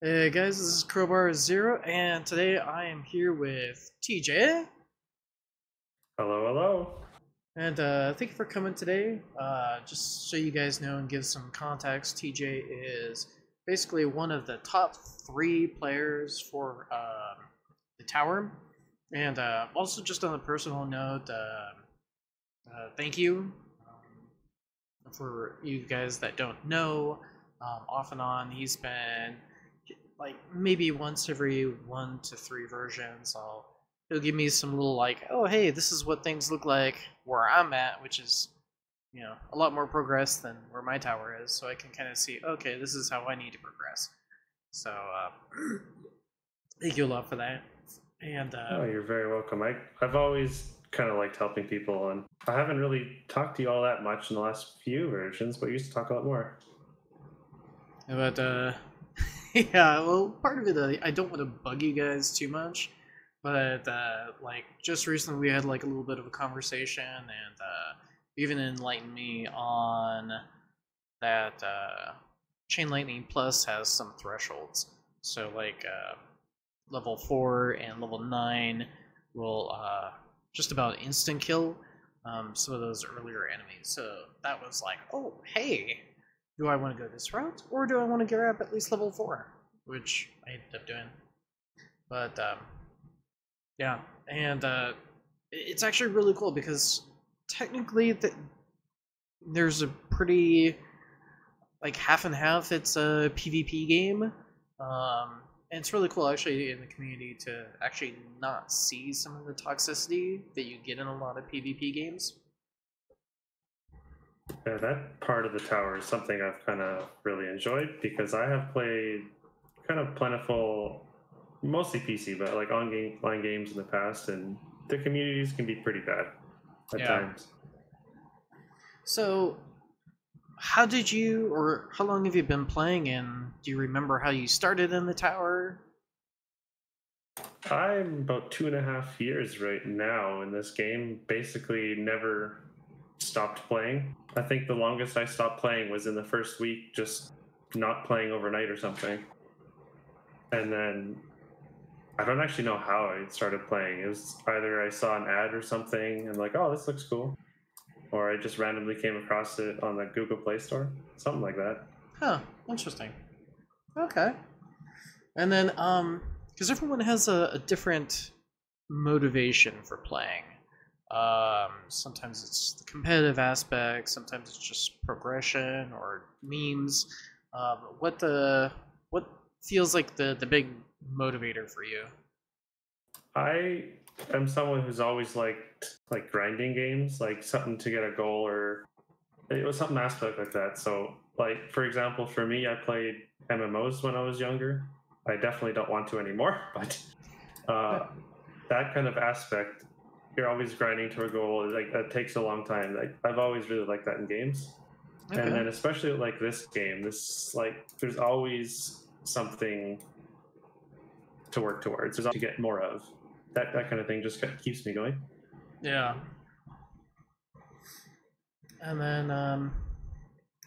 Hey guys, this is Crowbar Zero, and today I am here with TJ. Hello, hello. And thank you for coming today. Just so you guys know and give some context, TJ is basically one of the top three players for the tower. And also, just on a personal note, thank you for you guys that don't know. Off and on, he's been like maybe once every 1 to 3 versions. He'll give me some little like, oh hey, this is what things look like where I'm at, which is a lot more progress than where my tower is, so I can kind of see, okay, this is how I need to progress. So thank you a lot for that. And Oh, you're very welcome. I've always kind of liked helping people, and I haven't really talked to you all that much in the last few versions, but we used to talk a lot more. but yeah, well, part of it, I don't want to bug you guys too much, but like just recently we had like a little bit of a conversation, and even enlightened me on that Chain Lightning Plus has some thresholds. So like level 4 and level 9 will just about instant kill some of those earlier enemies. So that was like, oh hey, do I want to go this route, or do I want to grab at least level 4, which I ended up doing. But yeah, and it's actually really cool because technically there's a pretty like half and half. It's a PvP game, and it's really cool actually in the community to actually not see some of the toxicity that you get in a lot of PvP games. Yeah, that part of the tower is something I've kind of really enjoyed because I have played kind of plentiful, mostly PC, but like online games in the past, and the communities can be pretty bad at Yeah. times. So how did you, or how long have you been playing, and do you remember how you started in the tower? I'm about 2.5 years right now in this game. Basically, never stopped playing. I think the longest I stopped playing was in the first week, just not playing overnight or something. And then I don't actually know how I started playing. It was either I saw an ad or something and like, oh, this looks cool, or I just randomly came across it on the Google Play Store, something like that. Huh, interesting. Okay. And then, because everyone has a different motivation for playing. Sometimes it's the competitive aspect. Sometimes it's just progression or memes. What feels like the big motivator for you? I am someone who's always liked like grinding games, like something to get a goal or it was some aspect like that. So, like for example, for me, I played MMOs when I was younger. I definitely don't want to anymore, but uh, that kind of aspect, you're always grinding to a goal. Like that takes a long time. Like I've always really liked that in games, and Okay. then especially like this game, this like there's always something to work towards. There's to get more of that kind of thing. Just keeps me going. Yeah. And then,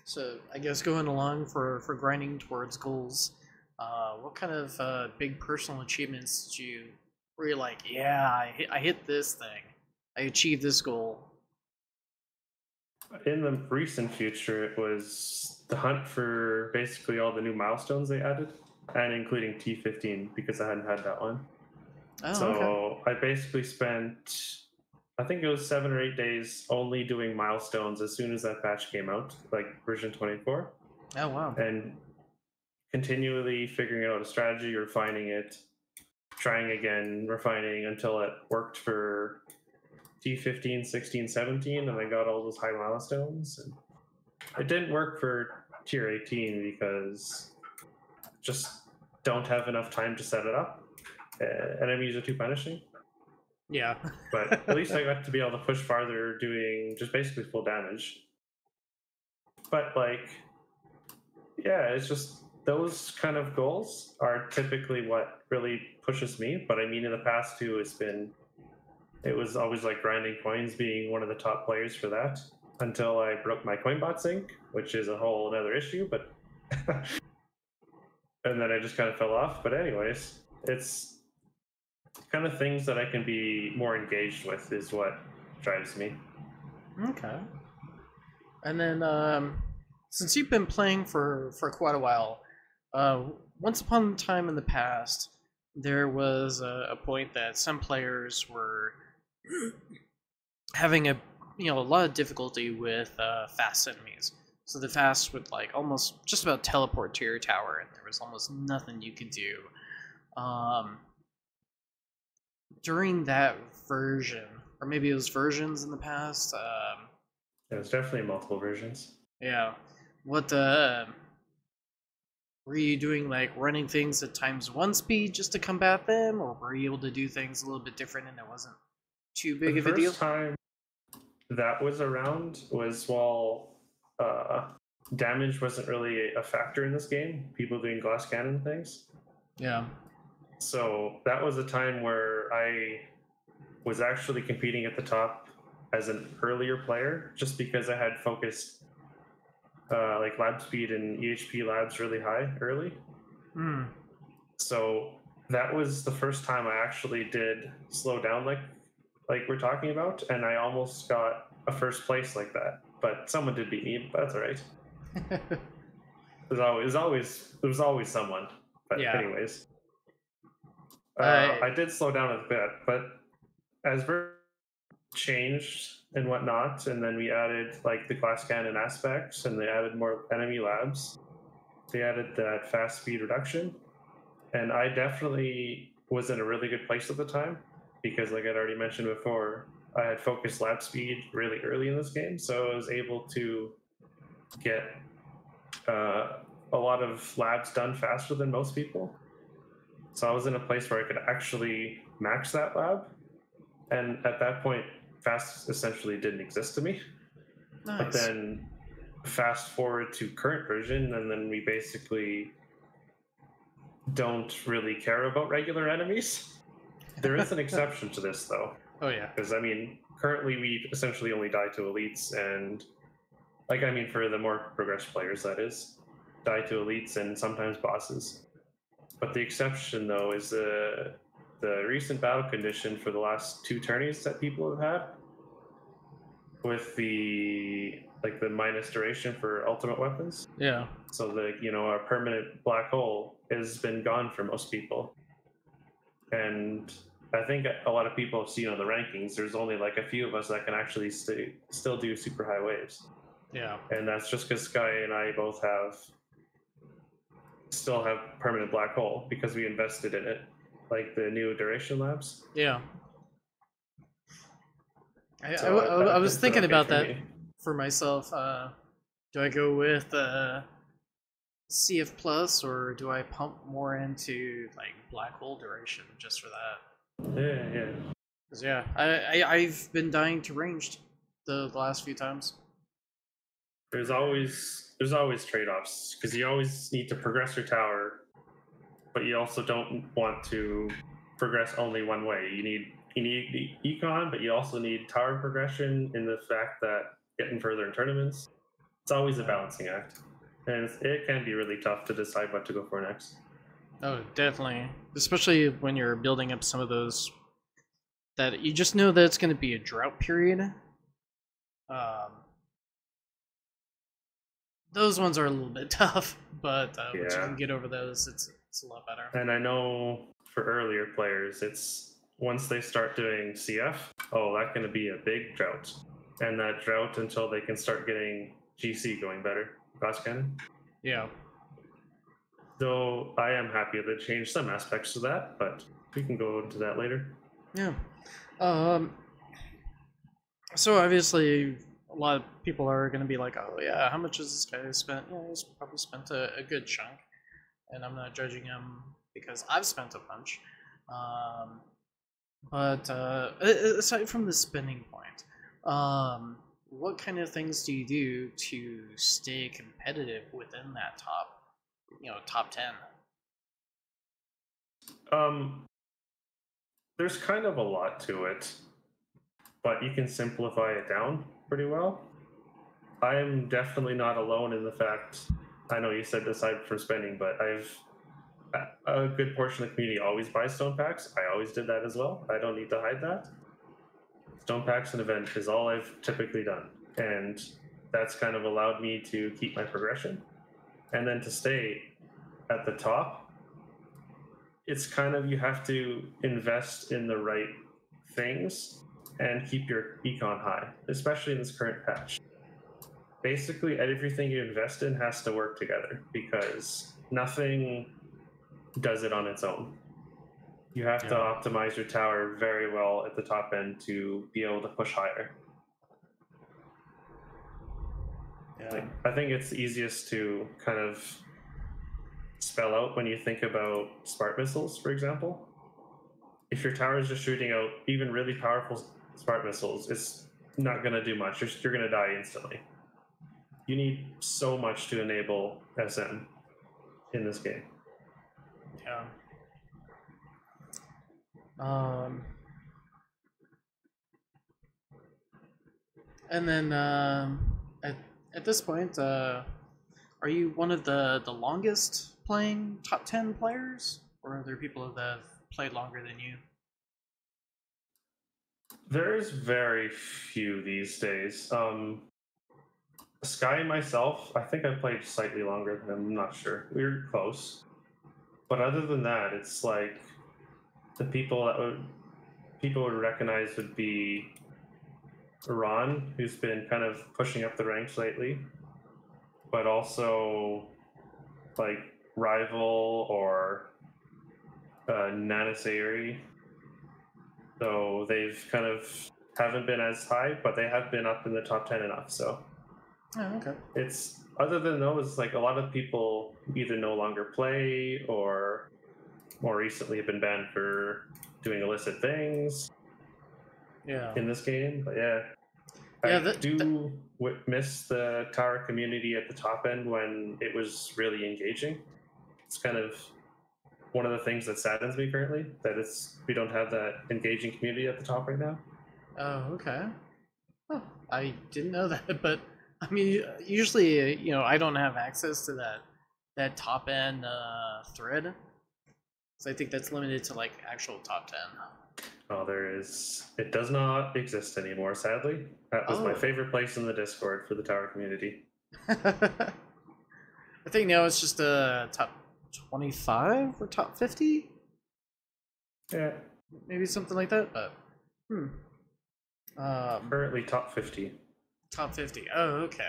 so I guess going along for grinding towards goals, what kind of big personal achievements did you where you're like, yeah, I hit this thing, I achieved this goal? In the recent future, it was the hunt for basically all the new milestones they added, and including T15 because I hadn't had that one. Oh, okay. So I basically spent, I think it was 7 or 8 days only doing milestones as soon as that patch came out, like version 24, Oh, wow. and continually figuring out a strategy, refining it, trying again, refining until it worked for T15, 16, 17, and I got all those high milestones. And it didn't work for tier 18 because just don't have enough time to set it up. Enemies are too punishing. Yeah. But at least I got to be able to push farther doing just basically full damage. But like, yeah, it's just those kind of goals are typically what really pushes me. But I mean, in the past too, it was always like grinding coins, being one of the top players for that until I broke my Coinbot sync, which is a whole other issue. But and then I just kind of fell off. But anyways, it's kind of things that I can be more engaged with is what drives me. Okay. And then, since you've been playing for quite a while, once upon a time in the past, there was a point that some players were having a lot of difficulty with fast enemies. So the fast would like almost just about teleport to your tower, and there was almost nothing you could do. During that version, or maybe it was versions in the past. There's definitely multiple versions. Yeah. What were you doing, like running things at ×1 speed just to combat them, or were you able to do things a little bit different and it wasn't too big of a deal? The first time that was around was while damage wasn't really a factor in this game. People doing glass cannon things. Yeah. So that was a time where I was actually competing at the top as an earlier player, just because I had focused like lab speed and EHP labs really high early. So that was the first time I actually did slow down like we're talking about, and I almost got a first place like that. But someone did beat me, but that's all right. There was always someone. But Yeah. anyways, I did slow down a bit, but as changed and whatnot, and then we added like the glass cannon aspects, and they added more enemy labs. They added that fast speed reduction, and I definitely was in a really good place at the time because, like I'd already mentioned before, I had focused lab speed really early in this game, so I was able to get a lot of labs done faster than most people. So I was in a place where I could actually max that lab, and at that point, fast essentially didn't exist to me. Nice. But then fast forward to current version, and then we basically don't really care about regular enemies. There is an exception to this, though. Oh yeah. Because I mean, currently we essentially only die to elites, and like I mean, for the more progressed players, that is, die to elites and sometimes bosses. But the exception, though, is the recent battle condition for the last 2 tourneys that people have had, with the minus duration for ultimate weapons. Yeah. So our permanent black hole has been gone for most people, and I think a lot of people have seen on the rankings. There's only like a few of us that can actually still do super high waves. Yeah. And that's just because Sky and I both still have permanent black hole because we invested in it, like the new duration labs. Yeah. I was thinking about that for myself. Do I go with CF Plus, or do I pump more into like black hole duration just for that? Yeah. Because I've been dying to ranged the last few times. There's always trade-offs, because you always need to progress your tower, but you also don't want to progress only one way. You need the econ, but you also need tower progression in the fact that getting further in tournaments. It's always a balancing act, and it can be really tough to decide what to go for next. Oh, definitely. Especially when you're building up some of those that you just know that it's going to be a drought period. Those ones are a little bit tough, but once you can get over those, it's a lot better. And I know for earlier players, it's once they start doing CF, that's going to be a big drought. And that drought until they can start getting GC going better. Glass cannon? Yeah. Though I am happy that they changed some aspects of that, but we can go into that later. Yeah. So obviously, a lot of people are going to be like, oh yeah, how much has this guy spent? Yeah, he's probably spent a good chunk. And I'm not judging him because I've spent a bunch. But aside from the spending point, what kind of things do you do to stay competitive within that top 10? There's kind of a lot to it, but you can simplify it down pretty well. I'm definitely not alone in the fact, I know you said aside from spending, but I've a good portion of the community always buys stone packs. I always did that as well. I don't need to hide that. Stone packs and event is all I've typically done, and that's kind of allowed me to keep my progression, and then to stay at the top. It's kind of, you have to invest in the right things and keep your econ high, especially in this current patch. Basically, everything you invest in has to work together because nothing does it on its own. You have to optimize your tower very well at the top end to be able to push higher. Yeah. I think it's easiest to kind of spell out when you think about smart missiles, for example. If your tower is just shooting out even really powerful smart missiles, it's not going to do much. You're going to die instantly. You need so much to enable SM in this game. Yeah. And then at this point, are you one of the longest playing top 10 players, or are there people that have played longer than you? There's very few these days. Sky and myself, I think I played slightly longer than him. I'm not sure. We were close, but other than that, it's like the people that people would recognize would be Iran, who's been kind of pushing up the ranks lately, but also like Rival or Nanasari. So they've kind of haven't been as high, but they have been up in the top 10 enough. So okay. It's other than those, like a lot of people either no longer play or more recently have been banned for doing illicit things. Yeah. In this game, but yeah, I miss the tower community at the top end when it was really engaging. It's kind of one of the things that saddens me currently, that we don't have that engaging community at the top right now. Oh, okay. Oh, I didn't know that, but I mean, usually, I don't have access to that top end thread, so I think that's limited to like actual top 10. Oh, it does not exist anymore, sadly. That was my favorite place in the Discord for the tower community. I think now it's just a top 25 or top 50. Yeah, maybe something like that. But currently top 50. Top 50. Oh, okay.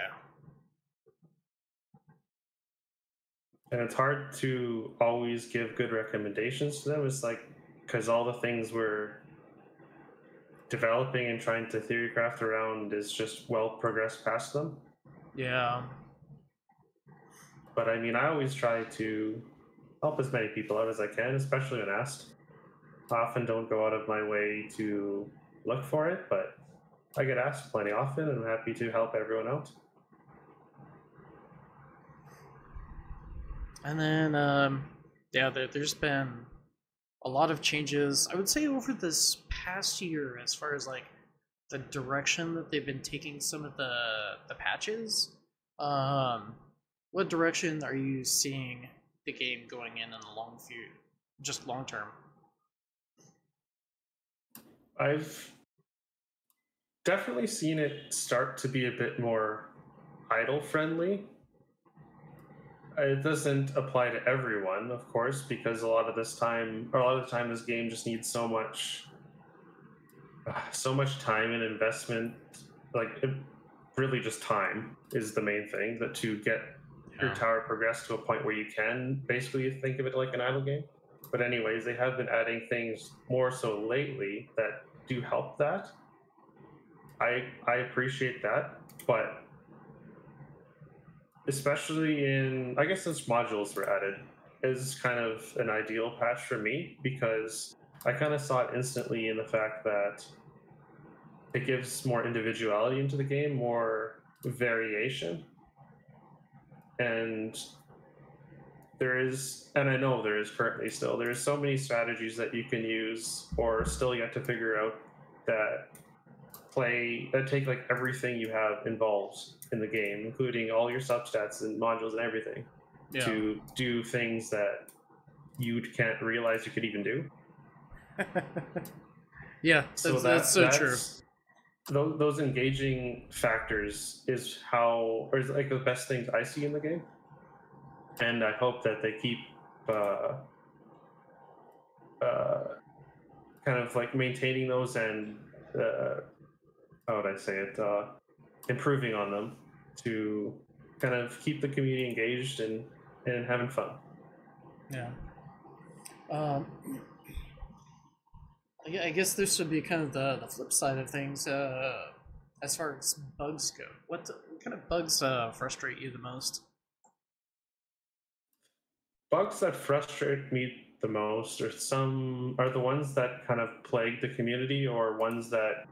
And it's hard to always give good recommendations to them. It's like, because all the things we're developing and trying to theory craft around is just well progressed past them. Yeah. But I mean, I always try to help as many people out as I can, especially when asked. I often don't go out of my way to look for it, but I get asked plenty often, and I'm happy to help everyone out. And then, there's been a lot of changes, I would say, over this past year as far as like the direction that they've been taking some of the patches. What direction are you seeing the game going in the long term? I've definitely seen it start to be a bit more idle friendly. It doesn't apply to everyone, of course, because a lot of the time this game just needs so much time and investment. Like, really just time is the main thing, that to get your tower progressed to a point where you can basically think of it like an idle game. But anyways, they have been adding things more so lately that do help that. I appreciate that, but especially I guess since modules were added, is kind of an ideal patch for me, because I kind of saw it instantly in the fact that it gives more individuality into the game, more variation. And I know there is currently still, there's so many strategies that you can use or still yet to figure out that take like everything you have involved in the game, including all your substats and modules and everything, to do things that you can't realize you could even do. Yeah, that's so true. Those engaging factors is like the best things I see in the game, and I hope that they keep kind of like maintaining those and how would I say it, improving on them to kind of keep the community engaged and having fun. Yeah. I guess this would be kind of the flip side of things as far as bugs go. What kind of bugs frustrate you the most? Bugs that frustrate me the most are the ones that kind of plague the community, or ones that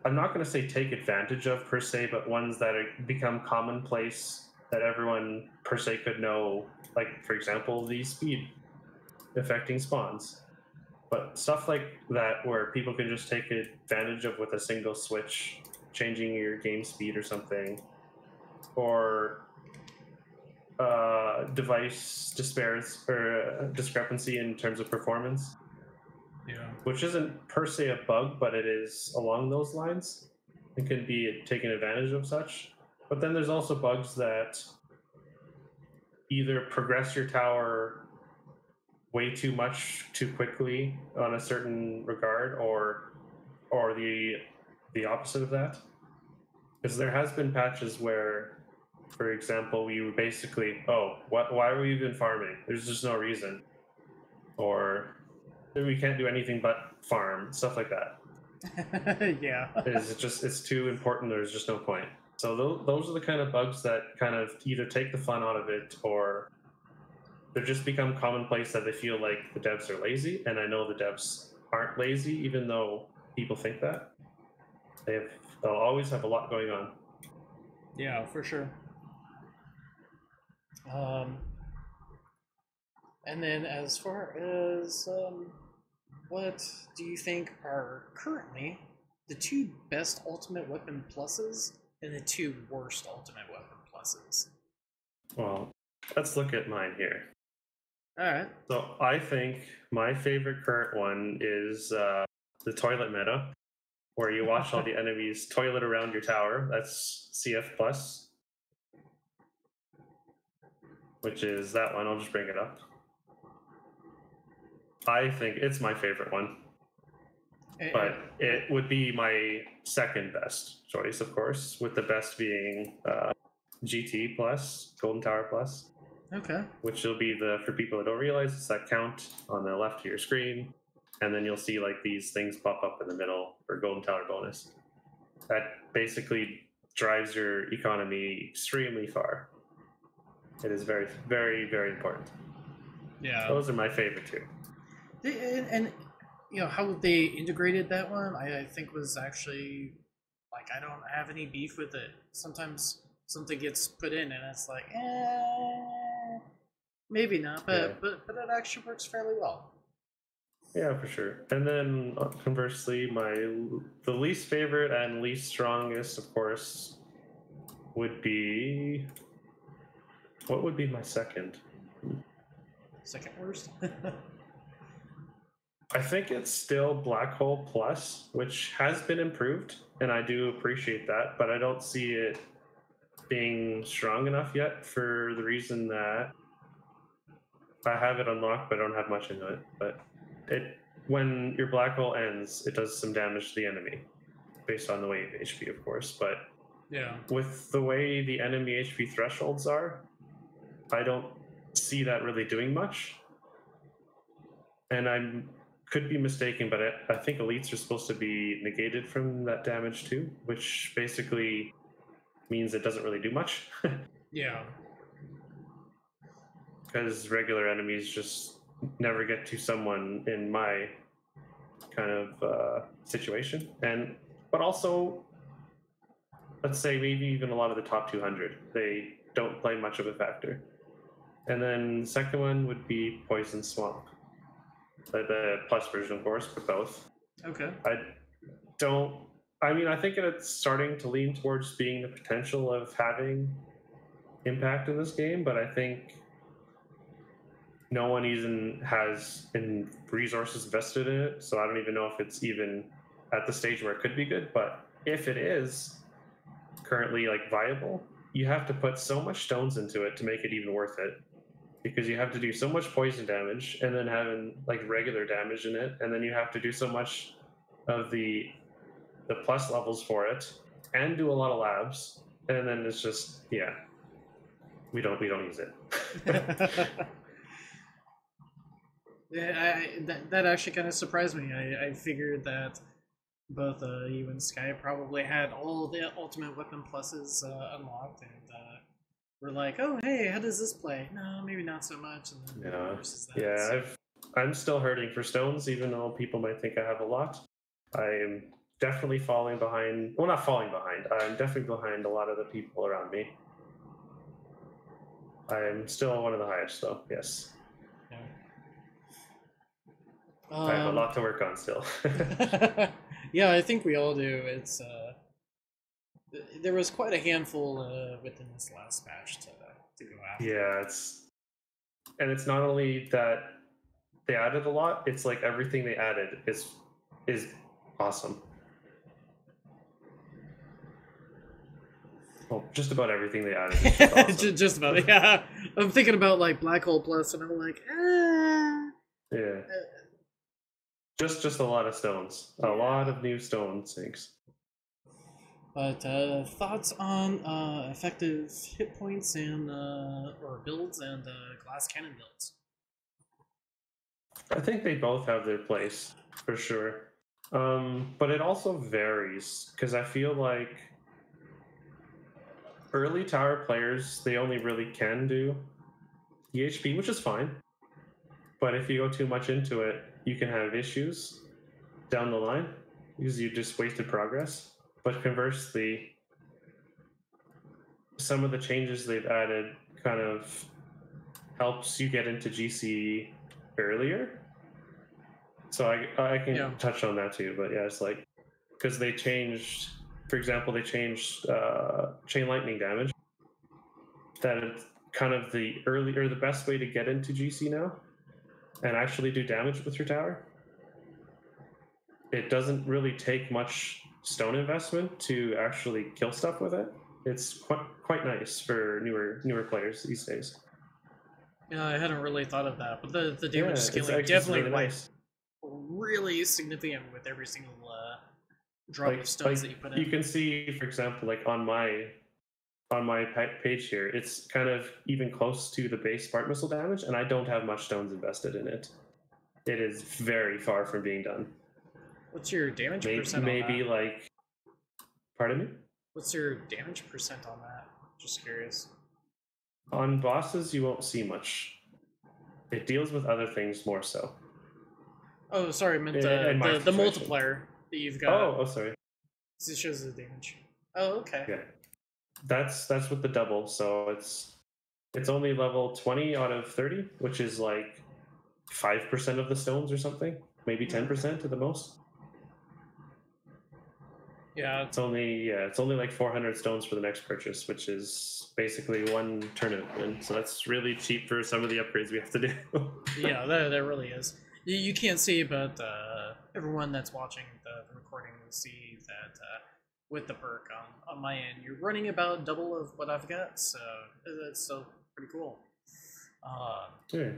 I'm not going to say take advantage of per se, but ones that become commonplace that everyone per se could know. Like, for example, the speed affecting spawns. But stuff like that where people can just take advantage of with a single switch, changing your game speed or something, or device discrepancy in terms of performance. Yeah. Which isn't per se a bug, but it is along those lines. It can be taken advantage of such. But then there's also bugs that either progress your tower way too much too quickly on a certain regard, or the opposite of that. Because there has been patches where, for example, we were basically, why are we even farming? There's just no reason. Or we can't do anything but farm, stuff like that. Yeah. It's too important, there's just no point. So those are the kind of bugs that kind of either take the fun out of it, or they just become commonplace that they feel like the devs are lazy. And I know the devs aren't lazy, even though people think that. They'll always have a lot going on. Yeah, for sure. And then as far as what do you think are currently the two best ultimate weapon pluses and the two worst ultimate weapon pluses? Well, let's look at mine here. All right. So I think my favorite current one is the toilet meta, where you watch all the enemies toilet around your tower. That's CF plus, which is that one. I'll just bring it up. I think it's my favorite one, but it would be my second best choice, of course, with the best being GT plus, Golden Tower plus. Okay. Which will be for people that don't realize, it's that count on the left of your screen, and then you'll see like these things pop up in the middle for Golden Tower bonus. That basically drives your economy extremely far. It is very, very, very important. Yeah. Those are my favorite two. And you know how they integrated that one, I think was actually like, I don't have any beef with it. Sometimes something gets put in and it's like, maybe not, but it actually works fairly well. Yeah, for sure. And then conversely, the least favorite and least strongest, of course, would be, what would be my second? Second worst? I think it's still Black Hole Plus, which has been improved, and I do appreciate that, but I don't see it being strong enough yet, for the reason that I have it unlocked, but I don't have much into it. But when your black hole ends, it does some damage to the enemy, based on the wave HP, of course. But yeah, with the way the enemy HP thresholds are, I don't see that really doing much. And I could be mistaken, but I think elites are supposed to be negated from that damage too, which basically means it doesn't really do much. Yeah. Because regular enemies just never get to someone in my kind of situation. But also, let's say maybe even a lot of the top 200, they don't play much of a factor. And then the second one would be Poison Swamp. The plus version, of course, but both. Okay. I think it's starting to lean towards being the potential of having impact in this game, but I think no one even has in resources invested in it, so I don't even know if it's even at the stage where it could be good. But if it is currently like viable, you have to put so much stones into it to make it even worth it, because you have to do so much poison damage and then having like regular damage in it, and then you have to do so much of the plus levels for it and do a lot of labs, and then it's just we don't use it. Yeah, that actually kind of surprised me. I figured that both you and Sky probably had all the ultimate weapon pluses unlocked, and we're like, oh hey, how does this play? No, maybe not so much. And then versus that, yeah, I'm still hurting for stones, even though people might think I have a lot. I am definitely falling behind. Well, not falling behind. I'm definitely behind a lot of the people around me. I'm still one of the highest, though. Yes. Yeah. I have a lot to work on still. Yeah, I think we all do. It's there was quite a handful within this last patch to go after. Yeah, it's not only that they added a lot, it's like everything they added is awesome. Well, just about everything they added is just awesome. Just about it, yeah. I'm thinking about like Black Hole Plus, and I'm like, yeah. Just a lot of stones, a lot of new stone sinks. But thoughts on effective hit points and or builds and glass cannon builds? I think they both have their place for sure, but it also varies, because I feel like early tower players, they only really can do EHP, which is fine. But if you go too much into it, you can have issues down the line because you just wasted progress. But conversely, some of the changes they've added kind of helps you get into GC earlier. So I can touch on that too. But yeah, it's like, because they changed, for example, they changed chain lightning damage. That is kind of the early or the best way to get into GC now and actually do damage with your tower. It doesn't really take much stone investment to actually kill stuff with it. It's quite nice for newer players these days. Yeah, I hadn't really thought of that, but the damage scaling definitely really nice. Really significant with every single drop of stones that you put in. You can see, for example, like on my page here, it's kind of even close to the base Spark Missile damage, and I don't have much stones invested in it. It is very far from being done. What's your damage percent on that? Maybe like, pardon me? What's your damage percent on that? Just curious. On bosses, you won't see much. It deals with other things more so. Oh, sorry, I meant the multiplier that you've got. Oh, sorry. It shows the damage. Oh, okay. Yeah, that's with the double. So it's only level 20 out of 30, which is like 5% of the stones or something, maybe 10% at the most. Yeah, it's only like 400 stones for the next purchase, which is basically one turnip, and so that's really cheap for some of the upgrades we have to do. Yeah, that really is. You can't see, but everyone that's watching the recording will see that with the perk on my end, you're running about double of what I've got, so that's still pretty cool. Yeah.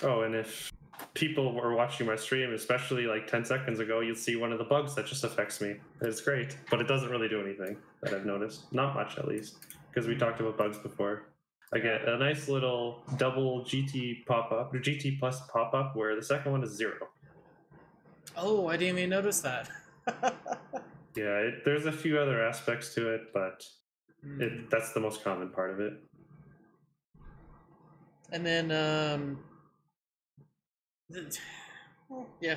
Oh, and if people were watching my stream, especially like 10 seconds ago, you'll see one of the bugs that just affects me. It's great, but it doesn't really do anything that I've noticed. Not much, at least, because we talked about bugs before. I get a nice little double GT pop-up, or GT plus pop-up, where the second one is 0. Oh, I didn't even notice that. Yeah, there's a few other aspects to it, but that's the most common part of it. And then, yeah.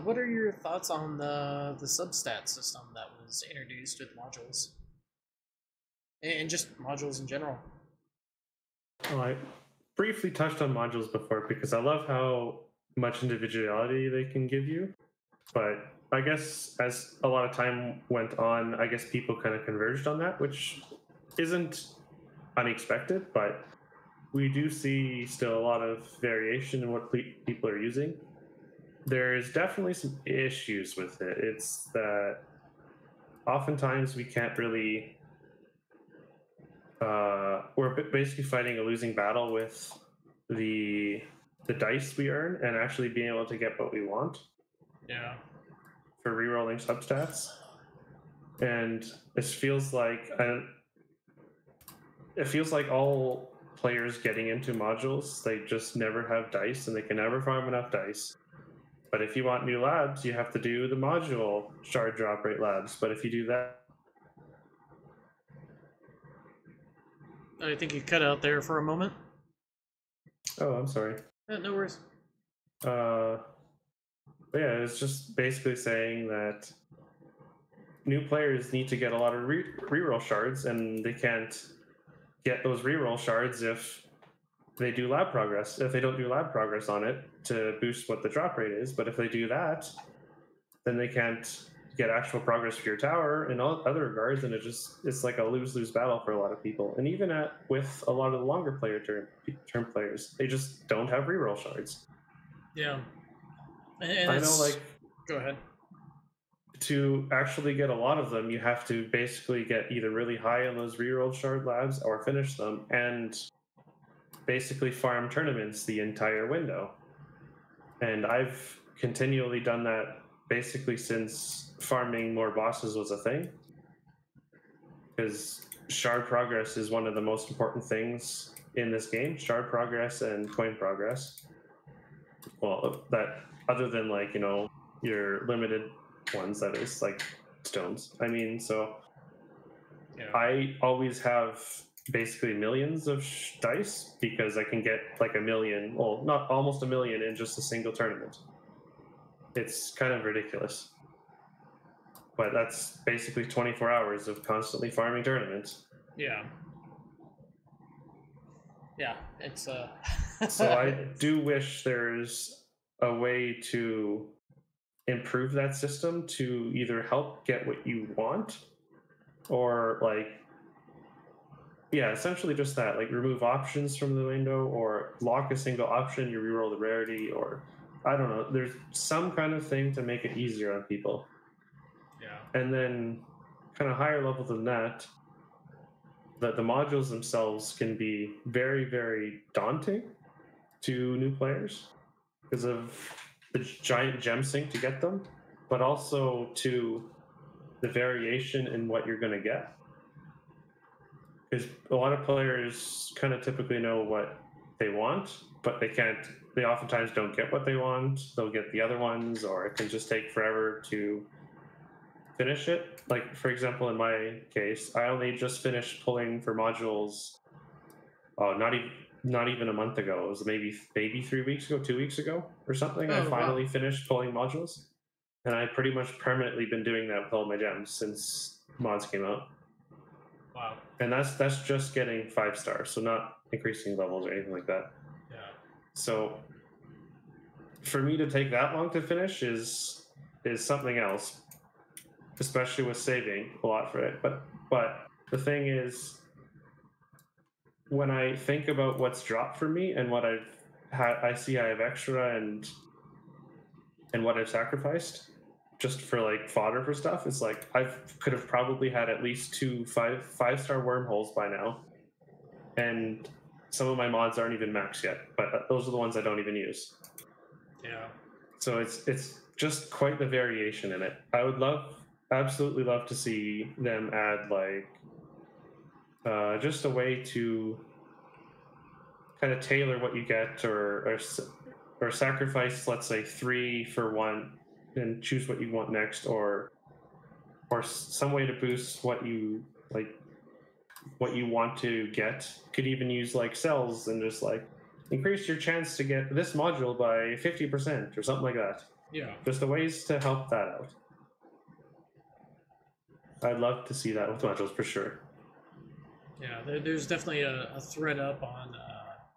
What are your thoughts on the substat system that was introduced with modules? And just modules in general? Well, I briefly touched on modules before because I love how much individuality they can give you. But I guess as a lot of time went on, I guess people kind of converged on that, which isn't unexpected, but we do see still a lot of variation in what people are using. There's definitely some issues with it. It's that oftentimes we can't really. We're basically fighting a losing battle with the dice we earn and actually being able to get what we want. Yeah. For rerolling substats, and it feels like all players getting into modules, they just never have dice and they can never farm enough dice. But if you want new labs, you have to do the module shard drop rate labs. But if you do that, I think you cut out there for a moment. oh, I'm sorry. No worries. Yeah, it's just basically saying that new players need to get a lot of reroll shards, and they can't get those reroll shards if they do lab progress. If they don't do lab progress on it to boost what the drop rate is, but if they do that, then they can't get actual progress for your tower in all other regards, and it's like a lose-lose battle for a lot of people. And even with a lot of the longer term players, they just don't have reroll shards. Yeah. And I know, like, go ahead. To actually get a lot of them, you have to basically get either really high on those reroll shard labs or finish them and basically farm tournaments the entire window. And I've continually done that basically since farming more bosses was a thing. Because shard progress is one of the most important things in this game. Shard progress and coin progress. Well, that other than, like, you know, your limited ones, that is, like stones. I mean, so yeah. I always have basically millions of dice because I can get like a million, well, not almost a million in just a single tournament. It's kind of ridiculous. But that's basically 24 hours of constantly farming tournaments. Yeah. Yeah, it's So I do wish there's a way to improve that system to either help get what you want or, like, yeah, essentially just that, like, remove options from the window or lock a single option, you reroll the rarity, or I don't know, there's some kind of thing to make it easier on people. Yeah. And then kind of higher level than that, that the modules themselves can be very, very daunting to new players because of the giant gem sink to get them, but also to the variation in what you're going to get. Because a lot of players kind of typically know what they want, but they oftentimes don't get what they want. They'll get the other ones, or it can just take forever to finish it. Like, for example, in my case, I only just finished pulling for modules not even a month ago. It was maybe 3 weeks ago, 2 weeks ago or something. I finally finished pulling modules, and I've pretty much permanently been doing that with all my gems since mods came out. Wow. And that's just getting 5 stars, so not increasing levels or anything like that. Yeah. So for me to take that long to finish is something else, especially with saving a lot for it. But the thing is, when I think about what's dropped for me and what I see I have extra and what I've sacrificed just for, like, fodder for stuff, it's like I could have probably had at least 2 5-star wormholes by now, and some of my mods aren't even maxed yet, but those are the ones I don't even use. Yeah. So it's just quite the variation in it. I would absolutely love to see them add, like, just a way to kind of tailor what you get, or sacrifice, let's say, 3 for 1 and choose what you want next, or some way to boost what you want to get. Could even use, like, cells and just, like, increase your chance to get this module by 50% or something like that. Yeah. Just the ways to help that out. I'd love to see that with modules for sure. Yeah, there's definitely a thread up on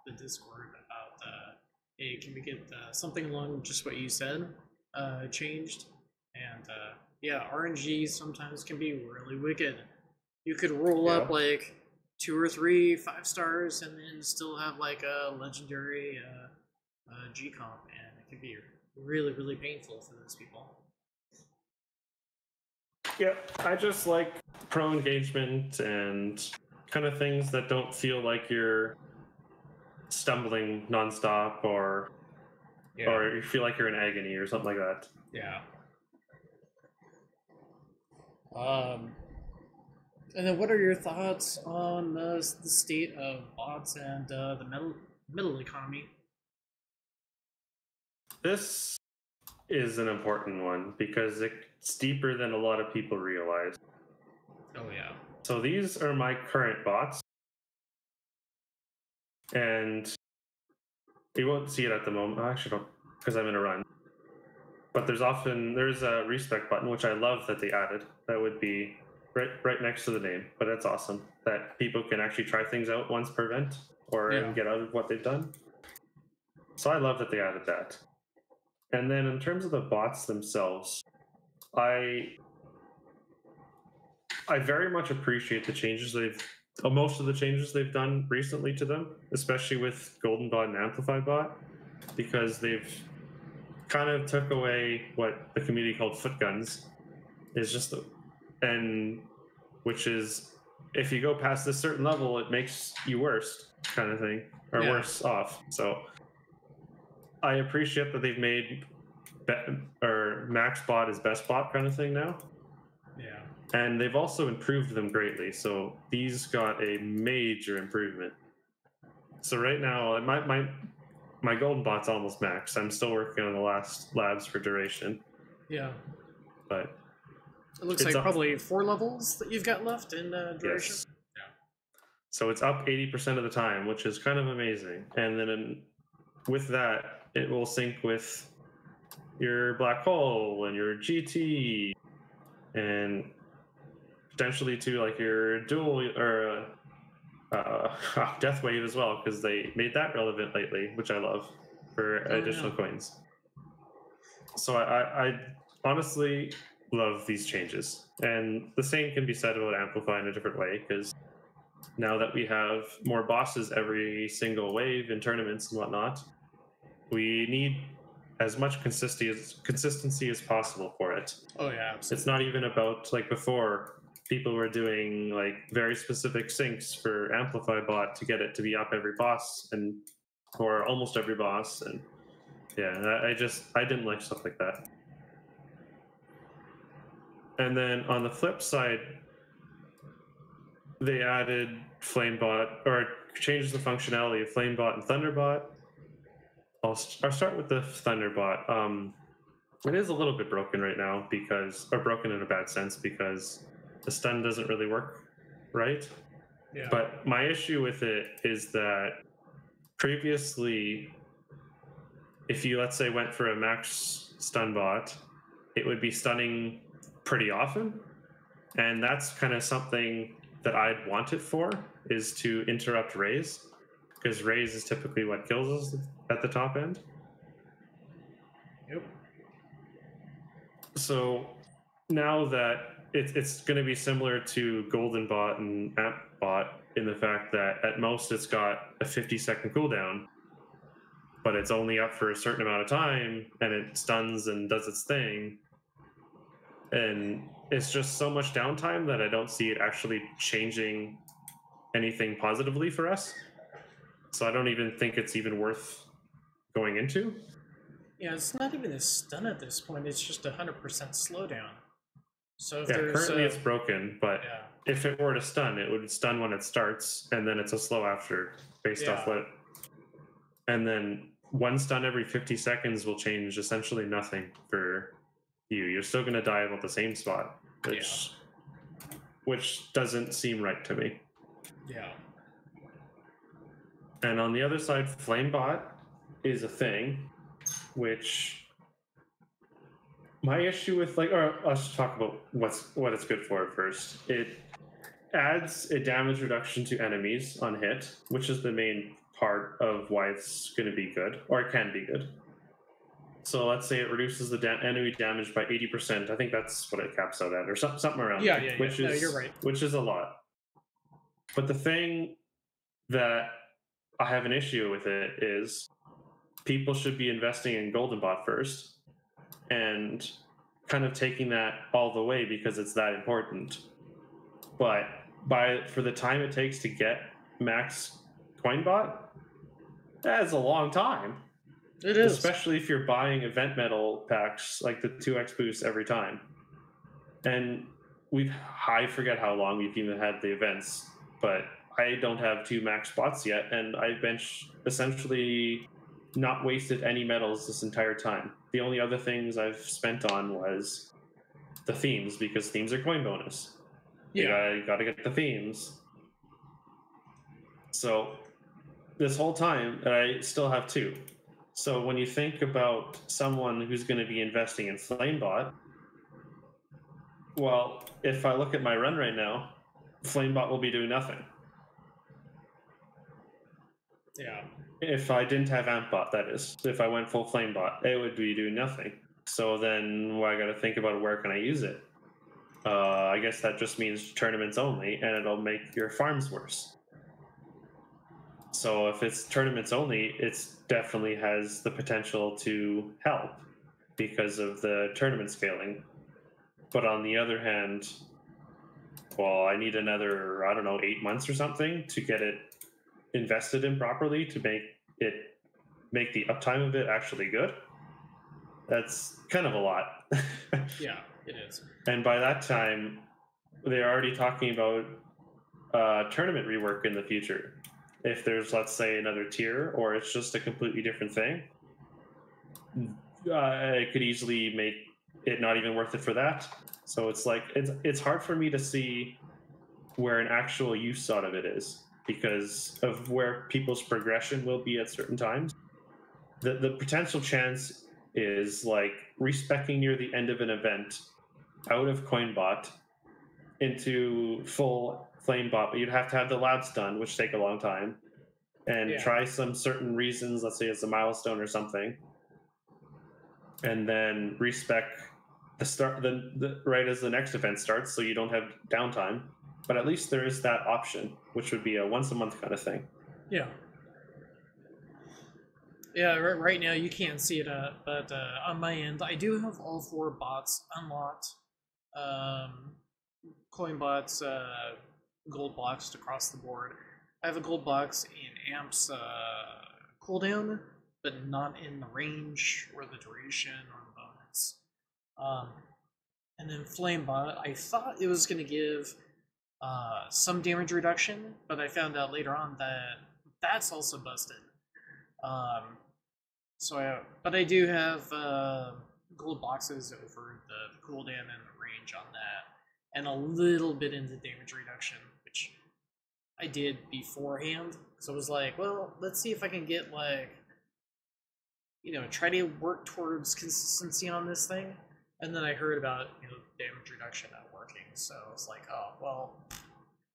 the Discord about, hey, can we get something along just what you said changed? And yeah, RNG sometimes can be really wicked. You could roll up, like, 2 or 3 5 stars and then still have like a legendary G comp, and it can be really, really painful for those people. Yeah, I just like pro engagement and kind of things that don't feel like you're stumbling nonstop or you feel like you're in agony or something like that. Yeah. And then what are your thoughts on the state of bots and the middle economy? This is an important one because it's deeper than a lot of people realize. Oh yeah. So these are my current bots. And you won't see it at the moment. I actually don't, because I'm in a run. But there's a respec button, which I love that they added. That would be right next to the name. But that's awesome that people can actually try things out once per event or get out of what they've done. So I love that they added that. And then in terms of the bots themselves, I very much appreciate the changes most of the changes they've done recently to them, especially with Golden Bot and Amplify Bot, because they've kind of took away what the community called foot guns, which is if you go past this certain level, it makes you worse kind of thing, or worse off. So I appreciate that they've made max bot is best bot kind of thing now. Yeah. And they've also improved them greatly. So these got a major improvement. So right now, my golden bot's almost max. I'm still working on the last labs for duration. Yeah. But it looks like probably 4 levels that you've got left in duration. Yes. Yeah. So it's up 80% of the time, which is kind of amazing. And then with that, it will sync with your black hole and your GT and potentially to like your dual or death wave as well, because they made that relevant lately, which I love for additional coins. So I honestly love these changes, and the same can be said about Amplify in a different way, because now that we have more bosses every single wave in tournaments and whatnot, we need as much consistency as possible for it. Oh yeah, absolutely. It's not even about like before. People were doing like very specific syncs for Amplify Bot to get it to be up every boss or almost every boss, and I didn't like stuff like that. And then on the flip side, they added Flamebot, or changed the functionality of Flamebot and Thunderbot. I'll start with the Thunderbot. It is a little bit broken right now or broken in a bad sense, because the stun doesn't really work right. Yeah. But my issue with it is that previously, if you, let's say, went for a max stun bot, it would be stunning pretty often. And that's kind of something that I'd want it for, is to interrupt Raze, because Raze is typically what kills us at the top end. Yep. So now that it's going to be similar to Golden Bot and Amp Bot in the fact that at most it's got a 50-second cooldown, but it's only up for a certain amount of time, and it stuns and does its thing. And it's just so much downtime that I don't see it actually changing anything positively for us. So I don't even think it's even worth going into. Yeah, it's not even a stun at this point. It's just 100% slowdown. So if currently it's broken, but if it were to stun, it would stun when it starts, and then it's a slow after based off what. And then one stun every 50 seconds will change essentially nothing for you. You're still going to die about the same spot, which doesn't seem right to me. Yeah. And on the other side, Flamebot is a thing, which my issue with let's talk about what it's good for first. It adds a damage reduction to enemies on hit, which is the main part of why it's going to be good, or it can be good. So let's say it reduces the enemy damage by 80%. I think that's what it caps out at, or something around. Yeah. You're right. Which is a lot. But the thing that I have an issue with it is people should be investing in Golden Bot first and kind of taking that all the way because it's that important. But for the time it takes to get max Coinbot, that is a long time. It is. Especially if you're buying event metal packs like the 2x boost every time. And I forget how long we've even had the events, but I don't have 2 max spots yet, and I've been essentially not wasted any metals this entire time. The only other things I've spent on was the themes, because themes are coin bonus. Yeah. You gotta get the themes. So this whole time, I still have 2. So when you think about someone who's going to be investing in Flamebot, well, if I look at my run right now, Flamebot will be doing nothing. Yeah. If I didn't have AmpBot, that is. If I went full Flamebot, it would be doing nothing. So then I got to think about where can I use it. I guess that just means tournaments only, and it'll make your farms worse. So if it's tournaments only, it definitely has the potential to help because of the tournament scaling. But on the other hand, well, I need another, 8 months or something to get it invested in properly to make the uptime of it actually good. That's kind of a lot. Yeah, it is. And by that time, they're already talking about tournament rework in the future. If there's, let's say, another tier, or it's just a completely different thing, it could easily make it not even worth it for that. So it's like it's hard for me to see where an actual use out of it is because of where people's progression will be at certain times. The potential chance is like respecking near the end of an event out of Coinbot into full Flamebot, but you'd have to have the labs done, which take a long time, and try some certain reasons. Let's say it's a milestone or something, and then respec the start the right as the next event starts, so you don't have downtime. But at least there is that option, which would be a once a month kind of thing. Yeah. Yeah, right now you can't see it, but on my end, I do have all 4 bots unlocked. Coinbots, gold boxed across the board. I have a gold box in Amp's cooldown, but not in the range or the duration or the bonus. And then Flamebot, I thought it was going to give some damage reduction, but I found out later on that that's also busted. But I do have gold boxes over the cooldown and the range on that, and a little bit into damage reduction, which I did beforehand. So I was like, well, let's see if I can get try to work towards consistency on this thing. And then I heard about damage reduction not working, so I was like, oh well,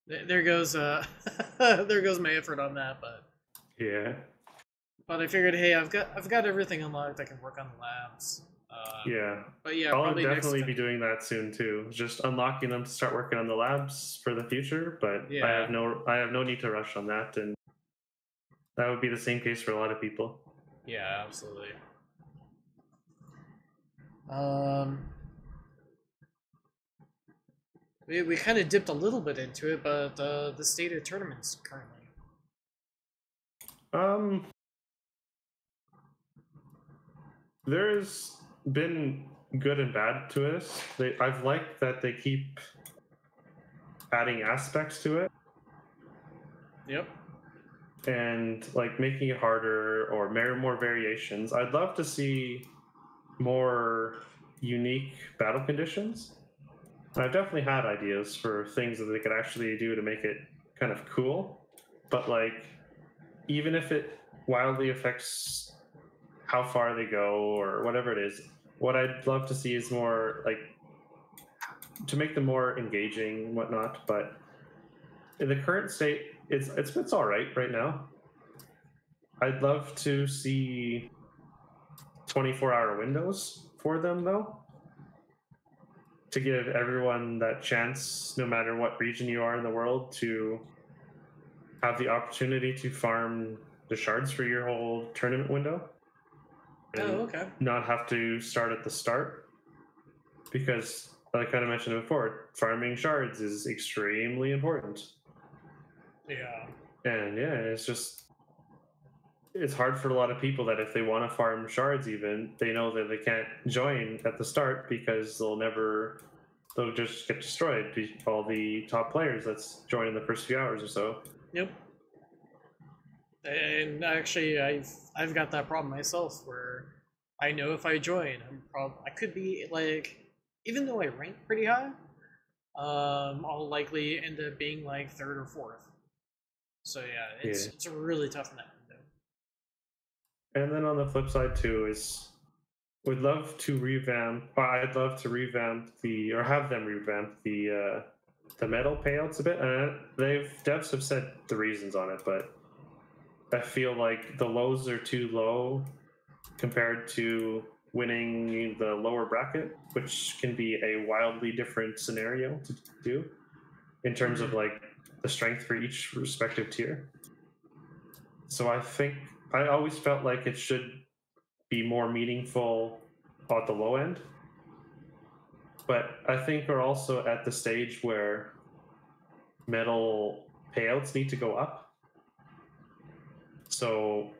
there goes there goes my effort on that. But yeah. But I figured, hey, I've got everything unlocked. I can work on the labs. But yeah, I'll definitely be doing that soon too. Just unlocking them to start working on the labs for the future. But yeah. I have no need to rush on that, and that would be the same case for a lot of people. Yeah, absolutely. We kind of dipped a little bit into it, but the state of tournaments currently. There's been good and bad to it. I've liked that they keep adding aspects to it. Yep. And like making it harder or more variations. I'd love to see more unique battle conditions. I've definitely had ideas for things that they could actually do to make it kind of cool. But like, even if it wildly affects how far they go or whatever it is, what I'd love to see is more like to make them more engaging and whatnot. But in the current state, it's all right now. I'd love to see 24-hour windows for them though, to give everyone that chance, no matter what region you are in the world, to have the opportunity to farm the shards for your whole tournament window. And okay. not have to start at the start. Because, like I kind of mentioned before, farming shards is extremely important. Yeah. And yeah, it's hard for a lot of people that if they want to farm shards even, they know that they can't join at the start because they'll just get destroyed by all the top players that's joined in the first few hours or so. Yep. And actually, I've got that problem myself where I know if I join, I could be like, even though I rank pretty high, I'll likely end up being like third or fourth. So yeah, it's a really tough net window. And then on the flip side too is I'd love to revamp have them revamp the medal payouts a bit. Devs have said the reasons on it, but I feel like the lows are too low compared to winning the lower bracket, which can be a wildly different scenario to do in terms of like the strength for each respective tier. So I always felt like it should be more meaningful at the low end. But I think we're also at the stage where medal payouts need to go up. So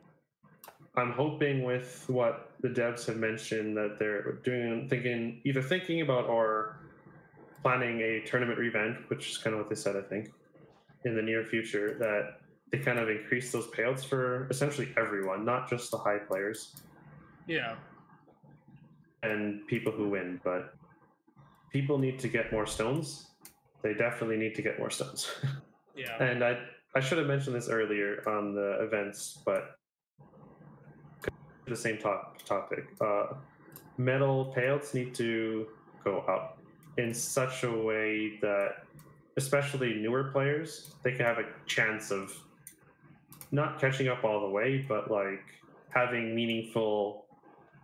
I'm hoping with what the devs have mentioned that they're either thinking about or planning a tournament revamp, which is kind of what they said, I think, in the near future, that they kind of increase those payouts for essentially everyone, not just the high players. Yeah. And people who win, but people need to get more stones. They definitely need to get more stones. Yeah. And I should have mentioned this earlier on the events, but the same topic. Medal payouts need to go up in such a way that, especially newer players, they can have a chance of not catching up all the way, but like having meaningful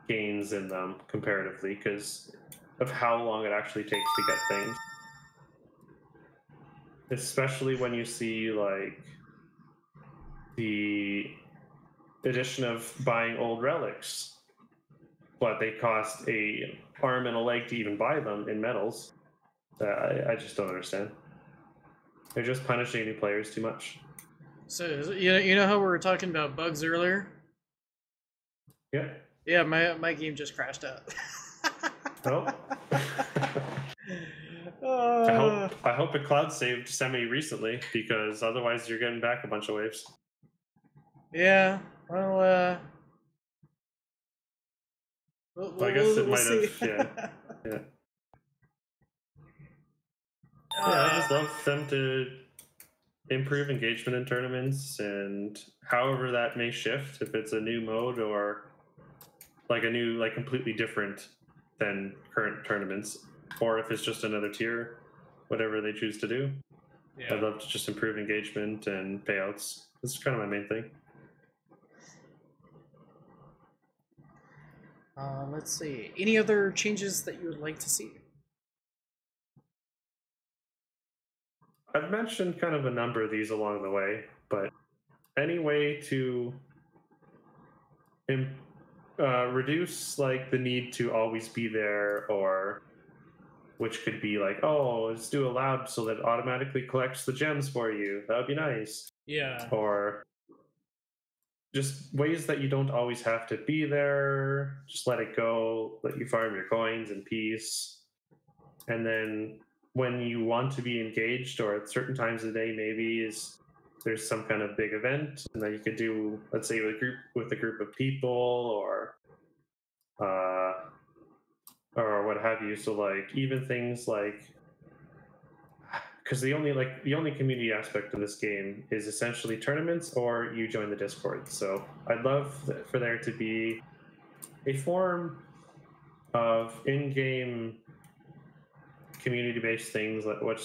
gains in them comparatively because of how long it actually takes to get things. Especially when you see like the addition of buying old relics, but they cost a arm and a leg to even buy them in medals. I just don't understand. They're just punishing new players too much. So you know how we were talking about bugs earlier? Yeah. Yeah, my game just crashed out. Oh. I hope it cloud saved semi recently because otherwise you're getting back a bunch of waves. Yeah. Well, I guess it might have. Yeah. I just love them to improve engagement in tournaments, and however that may shift, if it's a new mode or like a new, like completely different than current tournaments, or if it's just another tier, whatever they choose to do. Yeah. I'd love to just improve engagement and payouts. This is kind of my main thing. Let's see. Any other changes that you would like to see? I've mentioned kind of a number of these along the way, but any way to reduce like the need to always be there, or which could be like, oh, let's do a lab so that it automatically collects the gems for you. That would be nice. Yeah. Or just ways that you don't always have to be there. Just let it go. Let you farm your coins in peace. And then when you want to be engaged, or at certain times of the day, maybe there's some kind of big event and that you could do, let's say with a group of people, or what have you. So like even things like, because the only community aspect of this game is essentially tournaments or you join the Discord. So I'd love for there to be a form of in-game community-based things, like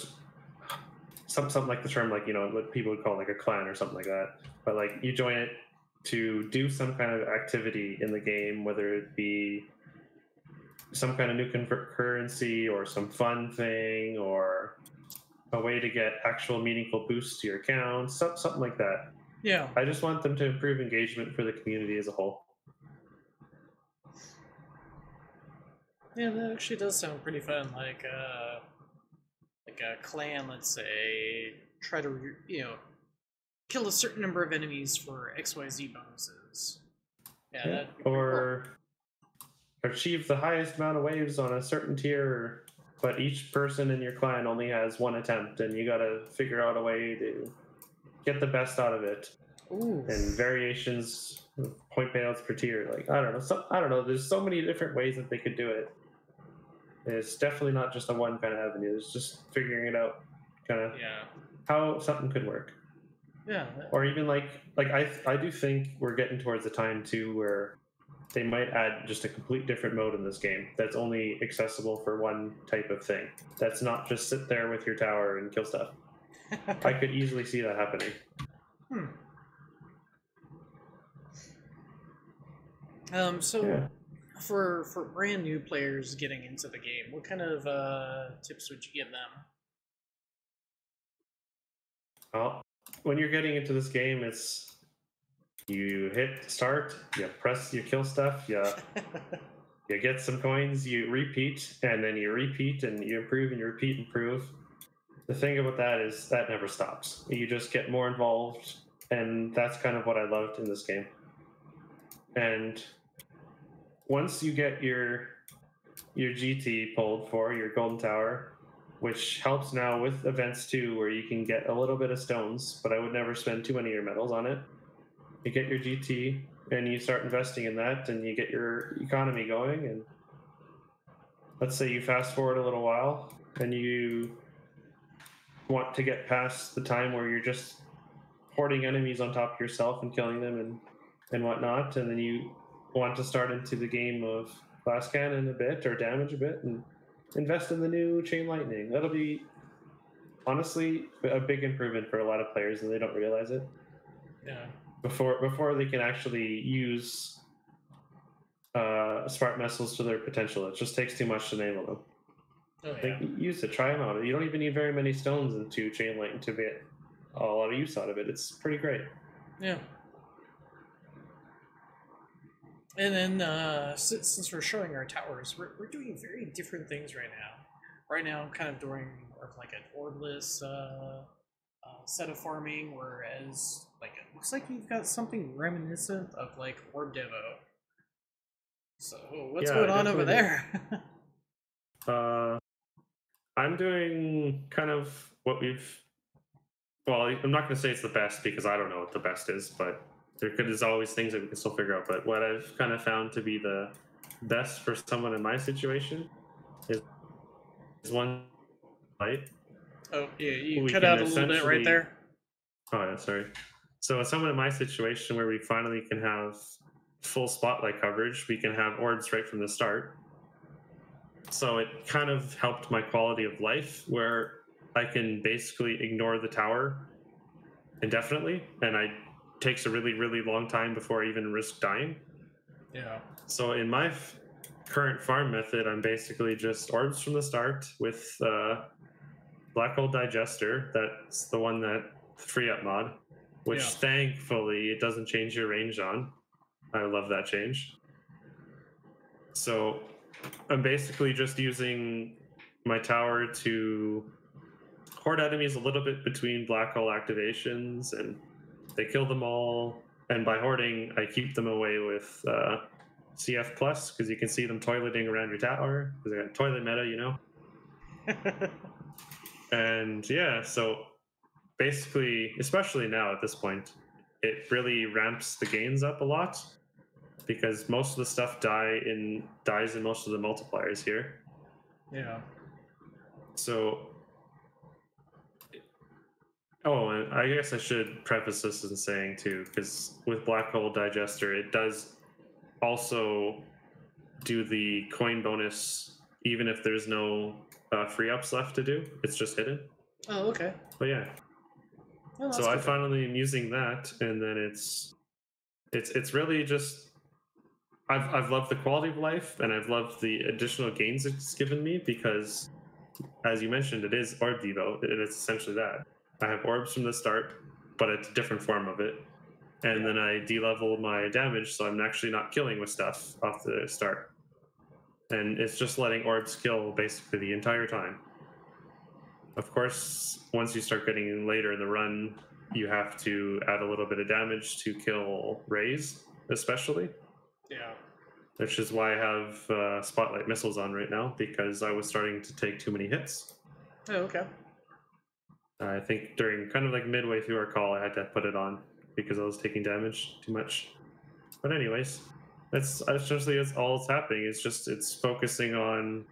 something like the term, like, you know, what people would call like a clan or something like that. But like you join it to do some kind of activity in the game, whether it be some kind of new currency or some fun thing, or a way to get actual meaningful boosts to your account, something like that. Yeah. I just want them to improve engagement for the community as a whole. Yeah, that actually does sound pretty fun. Like a clan, let's say, try to kill a certain number of enemies for XYZ bonuses. Yeah, that'd be pretty or achieve the highest amount of waves on a certain tier, but each person in your clan only has one attempt, and you gotta figure out a way to get the best out of it. Ooh. And variations of point payouts per tier. Like I don't know. There's so many different ways that they could do it. It's definitely not just a one kind of avenue. It's just figuring it out, kind of how something could work. Yeah. Or even like I do think we're getting towards the time too where they might add just a complete different mode in this game that's only accessible for one type of thing. That's not just sit there with your tower and kill stuff. I could easily see that happening. So for brand new players getting into the game, what kind of tips would you give them? Well, when you're getting into this game, it's you hit start, you press your kill stuff, you get some coins, you repeat, and then you repeat and you improve and you repeat and improve. The thing about that is that never stops. You just get more involved, and that's kind of what I loved in this game. And once you get your GT pulled for your golden tower, which helps now with events too, where you can get a little bit of stones, but I would never spend too many of your metals on it. You get your GT and you start investing in that, and you get your economy going. And let's say you fast forward a little while and you want to get past the time where you're just hoarding enemies on top of yourself and killing them and whatnot, and then you want to start into the game of glass cannon a bit or damage a bit and invest in the new chain lightning. That'll be honestly a big improvement for a lot of players, and they don't realize it. Yeah. Before they can actually use smart missiles to their potential, it just takes too much to enable them. Oh, yeah. Use it, try them out. You don't even need very many stones into chain lightning to get a lot of use out of it. It's pretty great. Yeah. And then, since we're showing our towers, we're doing very different things right now. Right now, I'm kind of doing more of like an orbless set of farming, whereas like it looks like you've got something reminiscent of like Orb Devo. So what's going on over there? I'm doing kind of what we've. Well, I'm not going to say it's the best because I don't know what the best is, but there's always things that we can still figure out. But what I've kind of found to be the best for someone in my situation is one light. Oh, yeah, you cut out a little bit right there. Oh, yeah, sorry. So someone in my situation where we finally can have full spotlight coverage, we can have orbs right from the start. So it kind of helped my quality of life where I can basically ignore the tower indefinitely, and it takes a really, really long time before I even risk dying. Yeah. So in my current farm method, I'm basically just orbs from the start with Black Hole Digester. That's the one that free up mod, which thankfully it doesn't change your range on. I love that change. So I'm basically just using my tower to hoard enemies a little bit between black hole activations, and they kill them all. And by hoarding, I keep them away with CF Plus, because you can see them toileting around your tower, because they're toilet meta, you know? And yeah, so basically, especially now at this point, it really ramps the gains up a lot, because most of the stuff dies in most of the multipliers here. Yeah. So, and I guess I should preface this in saying too, because with Black Hole Digester, it does also do the coin bonus, even if there's no free ups left to do. It's just hidden. Oh, okay. But yeah. Oh, so I finally am using that, and then it's really just I've loved the quality of life, and I've loved the additional gains it's given me, because as you mentioned, it is orb devo. It's essentially that. I have orbs from the start, but it's a different form of it. And then I de-level my damage, so I'm actually not killing with stuff off the start. And it's just letting orbs kill basically the entire time. Of course, once you start getting later in the run, you have to add a little bit of damage to kill rays, especially. Yeah. Which is why I have spotlight missiles on right now, because I was starting to take too many hits. Oh, okay. I think during kind of like midway through our call, I had to put it on because I was taking damage too much. But anyways, that's essentially all it's happening. It's focusing on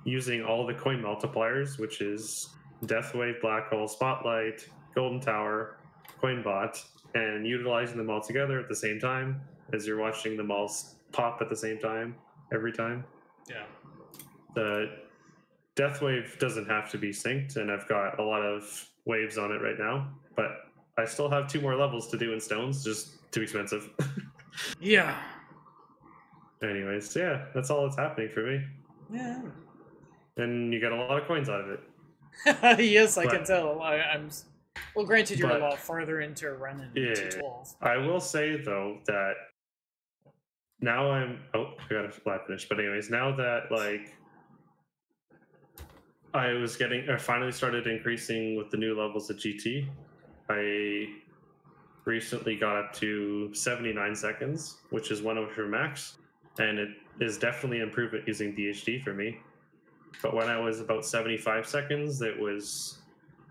using all the coin multipliers, which is Deathwave, Black Hole, Spotlight, Golden Tower, Coinbot, and utilizing them all together at the same time as you're watching them all pop at the same time every time. Yeah. The Deathwave doesn't have to be synced, and I've got a lot of waves on it right now, but I still have 2 more levels to do in stones, just too expensive. Yeah. Anyways, yeah, that's all that's happening for me. Yeah. And you get a lot of coins out of it. Yes, I can tell. I'm. Well, granted, you're a lot farther into a run in 212. I will say though that now I'm. Oh, I got a flat finish. But anyways, now that like I finally started increasing with the new levels of GT. I recently got up to 79 seconds, which is 1 over max, and it is definitely an improvement using DHD for me. But when I was about 75 seconds, it was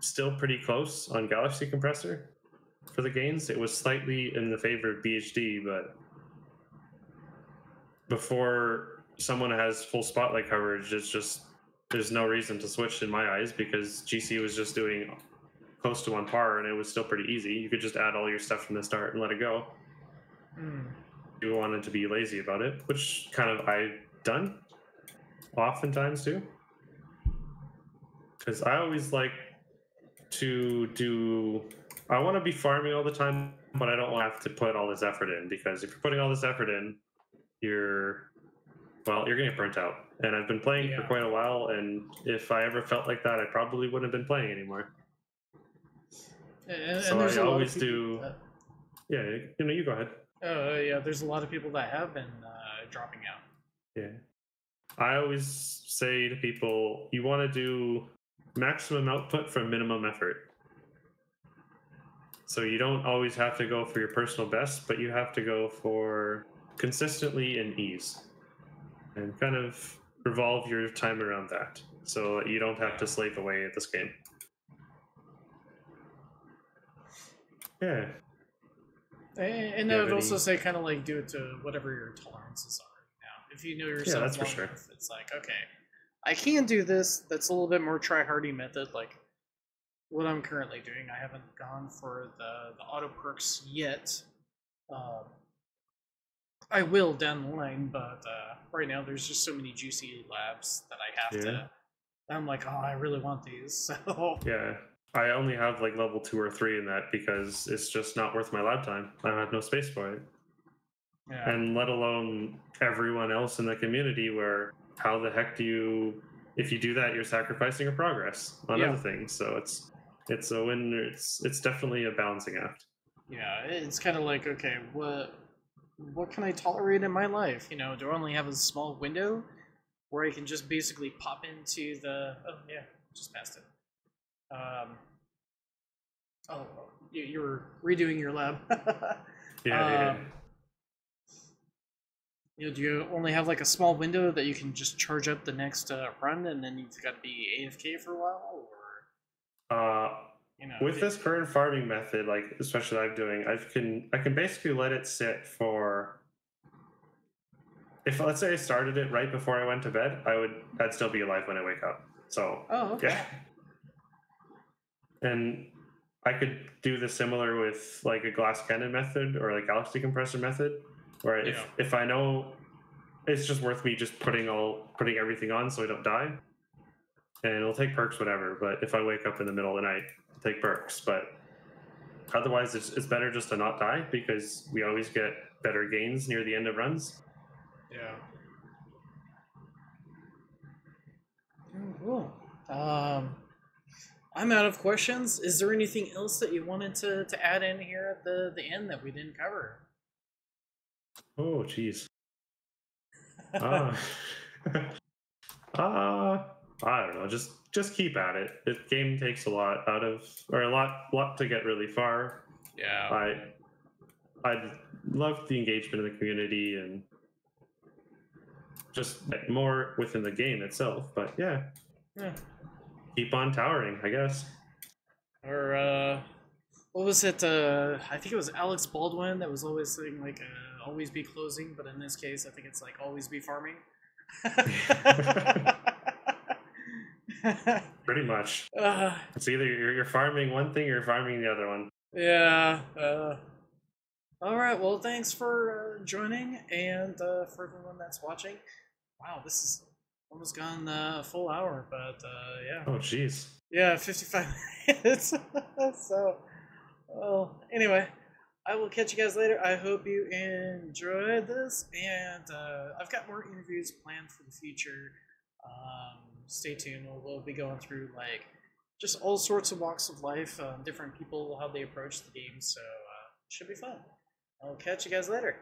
still pretty close on Galaxy Compressor for the gains. It was slightly in the favor of BHD, but before someone has full spotlight coverage, it's just there's no reason to switch in my eyes because GC was just doing close to on par and it was still pretty easy. You could just add all your stuff from the start and let it go. You wanted to be lazy about it, which kind of I've done oftentimes too. Because I always like to do, I want to be farming all the time, but I don't want to have to put all this effort in, because if you're putting all this effort in, you're going to get burnt out. And I've been playing for quite a while, and if I ever felt like that, I probably wouldn't have been playing anymore. So I always do. Yeah, you go ahead. Yeah, there's a lot of people that have been dropping out. Yeah. I always say to people, you want to do maximum output for minimum effort. So you don't always have to go for your personal best, but you have to go for consistently and ease. And kind of revolve your time around that, so you don't have to slave away at this game. Yeah. And I would also say kind of like do it to whatever your tolerances are now. If you know yourself that's for sure. enough, it's like, okay, I can do this. That's a little bit more try-hardy method, like what I'm currently doing. I haven't gone for the auto perks yet. I will down the line, but right now there's just so many juicy labs that I have to. I'm like, oh, I really want these. So yeah, I only have like level 2 or 3 in that because it's just not worth my lab time. I have no space for it. Yeah. And let alone everyone else in the community, where how the heck do you, if you do that, you're sacrificing your progress on other things. So it's a win. It's definitely a balancing act. Yeah, it's kind of like, okay, what can I tolerate in my life? You know, do I only have a small window where I can just basically pop into the... Oh, yeah, just passed it. You're redoing your lab. Yeah. You know, do you only have like a small window that you can just charge up the next run, and then you've got to be AFK for a while, or? With this current farming method, like especially I'm doing, I can basically let it sit for. If let's say I started it right before I went to bed, I'd still be alive when I wake up. So okay. Yeah. And I could do the similar with like a glass cannon method or like Galaxy Compressor method, where if I know it's just worth me just putting everything on so I don't die, and it'll take perks whatever. But if I wake up in the middle of the night, I'll take perks. But otherwise, it's better just to not die, because we always get better gains near the end of runs. Cool. I'm out of questions. Is there anything else that you wanted to add in here at the end that we didn't cover? Oh, jeez. Ah. I don't know. Just keep at it. The game takes a lot out of, or a lot to get really far. Yeah. I love the engagement in the community and just like, more within the game itself. But yeah, Yeah. keep on towering, I guess. Or what was it? I think it was Alex Baldwin that was always saying like always be closing, but in this case, I think it's like always be farming. Pretty much. It's either you're farming one thing or you're farming the other one. Yeah. All right. Well, thanks for joining, and for everyone that's watching. Wow, this is almost gone a full hour, but yeah. Oh, jeez. Yeah, 55 minutes. So, well, anyway, I will catch you guys later. I hope you enjoyed this, and I've got more interviews planned for the future. Stay tuned. We'll be going through like just all sorts of walks of life, different people, how they approach the game. So, should be fun. I'll catch you guys later.